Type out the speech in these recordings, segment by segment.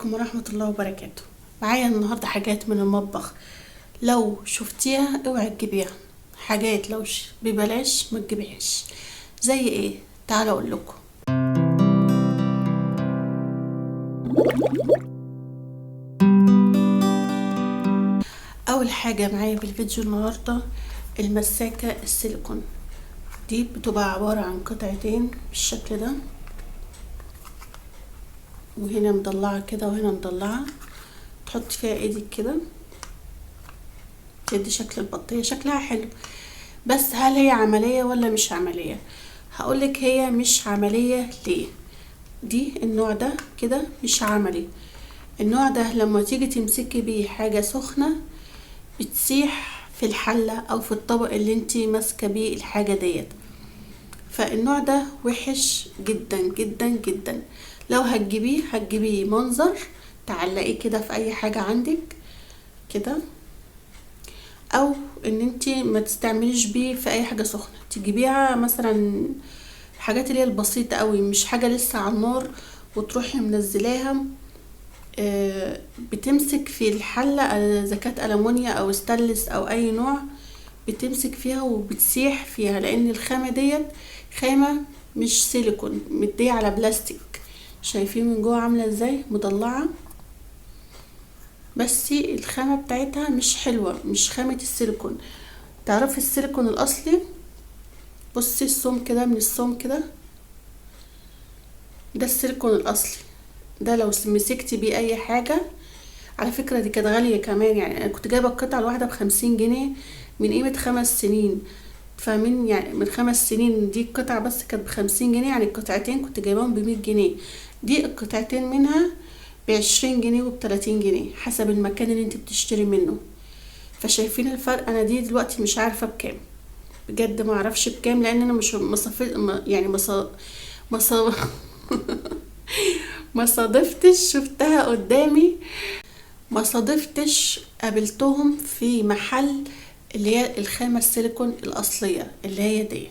عليكم ورحمة الله وبركاته. معايا النهاردة حاجات من المطبخ، لو شفتيها اوعي تجيبيها. حاجات لو ببلاش ما تجيبيهاش. زي ايه؟ تعالوا اقول لكم. اول حاجة معايا بالفيديو النهاردة المساكة السيليكون. دي بتبقى عبارة عن قطعتين بالشكل ده، وهنا مضلعة كده وهنا مضلعة. تحط فيها ايدك كده تدي شكل البطية، شكلها حلو. بس هل هي عملية ولا مش عملية؟ هقولك هي مش عملية. ليه؟ دي النوع ده كده مش عملي. النوع ده لما تيجي تمسكي بيه حاجة سخنة بتسيح في الحلة او في الطبق اللي انتي ماسكة بيه الحاجة ديت. فالنوع ده وحش جدا جدا جدا. لو هتجيبيه منظر تعلقيه كده في اي حاجة عندك كده، او ان انتي ما تستعمليش بيه في اي حاجة سخنة. تجيبيها مثلا الحاجات اللي هي البسيطة قوي، مش حاجة لسه على النار وتروحي منزلاها بتمسك في الحلة اذا كانت ألمونيا او ستانلس او اي نوع، بتمسك فيها وبتسيح فيها، لان الخامة ديت خامة مش سيليكون، مدية على بلاستيك. شايفين من جوه عاملة ازاي مضلعة؟ بس الخامة بتاعتها مش حلوة، مش خامة السيليكون. تعرفي السيليكون الاصلي؟ بصي السوم كده، من السوم كده ده السيليكون الاصلي. ده لو مسكتي بيه اي حاجة، على فكرة دي كانت غالية كمان. يعني انا كنت جايبة القطعة الواحدة ب50 جنيه من قيمة 5 سنين. فمن يعني من 5 سنين دي القطعة بس كانت ب50 جنيه، يعني القطعتين كنت جايباهم ب100 جنيه. دي القطعتين منها ب20 جنيه وب30 جنيه حسب المكان اللي انت بتشتري منه. فشايفين الفرق؟ انا دي دلوقتي مش عارفة بكام، بجد ما اعرفش بكام، لان انا مش يعني ما صادفتش شفتها قدامي، ما صادفتش قابلتهم في محل اللي هي الخامة السيليكون الأصلية اللي هي ديت.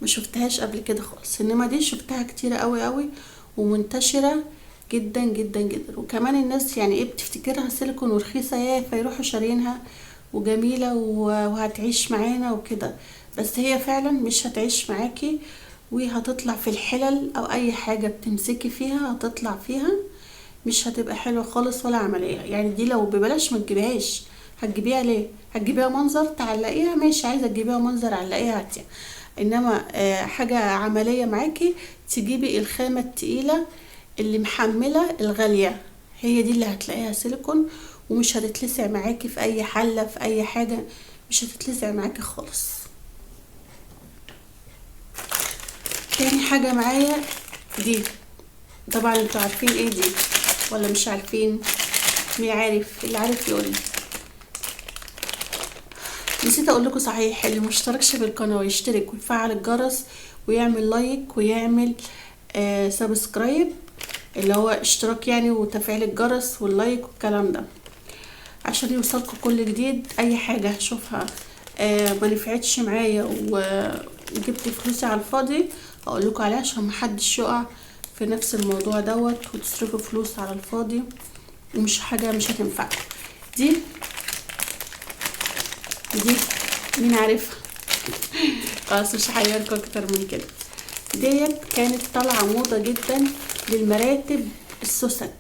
ما شفتهاش قبل كده خالص، انما دي شفتها كتير قوي قوي ومنتشرة جدا جدا جدا. وكمان الناس يعني ايه بتفتكرها سيليكون ورخيصة، يا فيروحوا شارينها وجميلة وهتعيش معانا وكده. بس هي فعلا مش هتعيش معاكي، وهتطلع في الحلل او اي حاجة بتمسكي فيها هتطلع فيها مش هتبقى حلوة خالص ولا عملية. يعني دي لو ببلاش ما تجيبهاش. هتجيبيها ليه؟ هتجيبيها منظر تعلقيها، ماشي. عايزة تجيبيها منظر علقيها هاتيها. انما حاجة عملية معاكي تجيبي الخامة التقيلة اللي محملة الغالية، هي دي اللي هتلاقيها سيليكون ومش هتتلسع معاكي في اي حلة في اي حاجة، مش هتتلسع معاكي خالص. تاني حاجة معايا دي، طبعا انتوا عارفين ايه دي ولا مش عارفين؟ مين عارف؟ اللي عارف يقول لي. نسيت اقول لكم صحيح، اللي مشتركش بالقناه يشترك ويفعل الجرس ويعمل لايك ويعمل سبسكرايب، اللي هو اشتراك يعني، وتفعيل الجرس واللايك والكلام ده عشان يوصلكم كل جديد. اي حاجه هشوفها ما نفعتش معايا وجبت فلوسي على الفاضي اقول لكم عليها، عشان محدش يقع في نفس الموضوع دوت وتصرفوا فلوس على الفاضي ومش حاجه مش هتنفعكم. دي مين عارفها؟ خلاص مش هحيركم اكتر من كده. ديت كانت طالعه موضه جدا للمراتب السوست،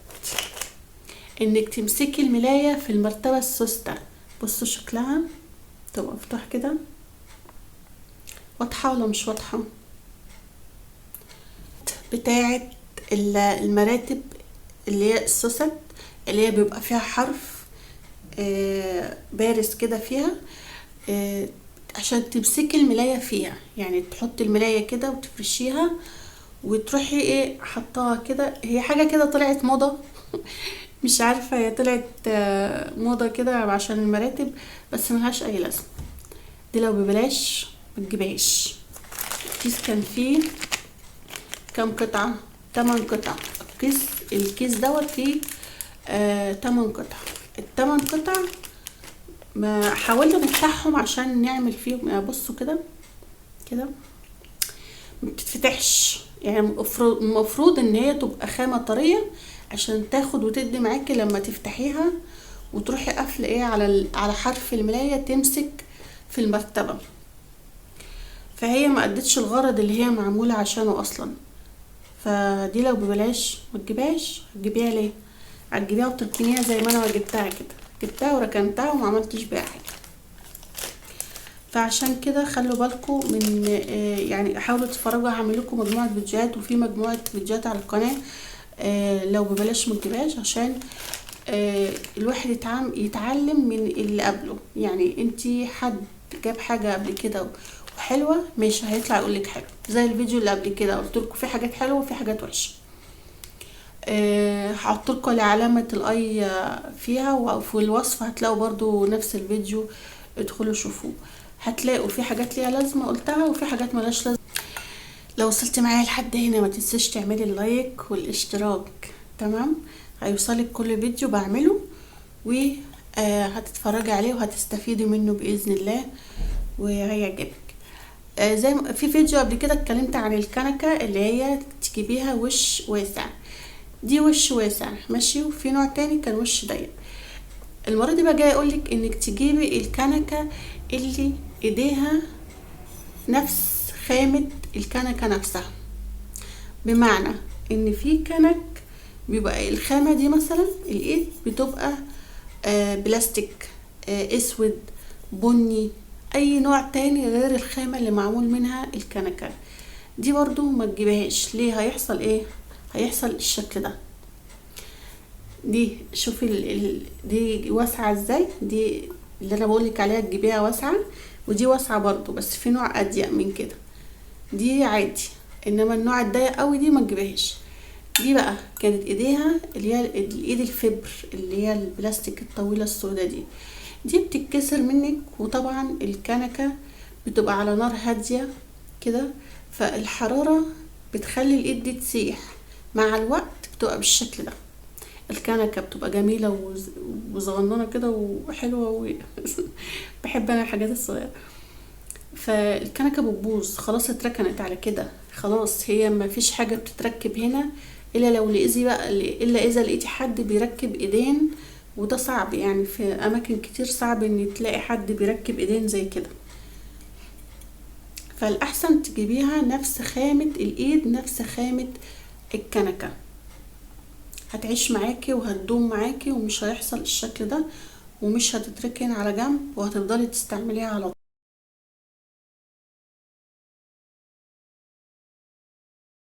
انك تمسكي الملايه في المرتبه السوسته. بصوا شكلها تبقى مفتوح كده، واضحه ولا مش واضحه؟ بتاعه المراتب اللي هي السوست، اللي هي بيبقى فيها حرف بارز كده فيها، عشان تمسكي الملاية فيها. يعني تحطي الملاية كده وتفرشيها وتروحي ايه حطاها كده. هي حاجة كده طلعت موضة مش عارفة، هي طلعت موضة كده عشان المراتب، بس ملهاش اي لازمة. دي لو ببلاش متجيبهاش. الكيس كان فيه كام قطعة؟ 8 قطع. الكيس دوت فيه 8 قطع. ال8 قطع ما حاولنا نفتحهم عشان نعمل فيهم. بصوا كده كده ما بتتفتحش. يعني المفروض ان هي تبقى خامة طرية عشان تاخد وتدي معاكي لما تفتحيها وتروحي قافله ايه على حرف الملاية تمسك في المرتبة. فهي ما ادتش الغرض اللي هي معمولة عشانه اصلا. فدي لو ببلاش ما تجيبهاش، هتجيبيها ليه؟ هتجيبيها وتركنيها زي ما انا جبتها كده، جبتها وركنتها وما عملتش بيها حاجه. فعشان كده خلوا بالكم من يعني حاولوا تتفرجوا، هعمل لكم مجموعه فيديوهات، وفي مجموعه فيديوهات على القناه لو ببلاش ما تجيبهاش، عشان الواحد يتعلم من اللي قبله. يعني انتي حد جاب حاجه قبل كده وحلوه، مش هيطلع يقولك حلو زي الفيديو اللي قبل كده قلت لكم في حاجات حلوه وفي حاجات وحشه. هحط لكم علامة الاي فيها، وفي الوصف هتلاقوا برضو نفس الفيديو، ادخلوا شوفوه. هتلاقوا في حاجات ليها لازمة قلتها وفي حاجات ملاش لازمة. لو وصلت معايا لحد هنا ما تنسيش تعملي اللايك والاشتراك، تمام؟ هيوصلك كل فيديو بعمله وهتتفرجي عليه وهتستفيدي منه بإذن الله وهيعجبك. زي في فيديو قبل كده اتكلمت عن الكنكة اللي هي تجيبيها وش واسع، دي وش واسع ماشي، وفي نوع تاني كان وش ضيق. المرة دي بقى جاي اقولك انك تجيبي الكنكة اللي ايديها نفس خامة الكنكة نفسها. بمعنى ان في كنك بيبقى الخامة دي مثلا الايد بتبقى بلاستيك، اسود، بني، اي نوع تاني غير الخامة اللي معمول منها الكنكة دي، برضو ما تجيبهاش. ليه؟ هيحصل ايه؟ هيحصل الشكل ده. دي شوفي دي واسعة ازاي، دي اللي انا بقولك عليها تجيبيها واسعة، ودي واسعة برضو بس في نوع اضيق من كده، دي عادي. انما النوع الضيق قوي دي ما تجيبهاش. دي بقى كانت ايديها اللي هي الايد الفبر اللي هي البلاستيك الطويلة السوداء دي بتتكسر منك. وطبعا الكنكة بتبقى على نار هادية كده، فالحرارة بتخلي الايد دي تسيح، مع الوقت بتبقى بالشكل ده. الكنكة بتبقى جميلة وصغننة كده وحلوة بحب انا الحاجات الصغيرة. فالكنكة بتبوظ خلاص، اتركنت على كده خلاص، هي ما فيش حاجة بتتركب هنا الا لو لقيتي بقى، الا اذا لقيتي حد بيركب ايدين، وده صعب يعني في اماكن كتير صعب ان تلاقي حد بيركب ايدين زي كده. فالاحسن تجيبيها نفس خامة الايد، نفس خامة الكنكة، هتعيش معاكي وهتدوم معاكي ومش هيحصل الشكل ده، ومش هتتركن على جنب وهتفضلي تستعمليها على طول.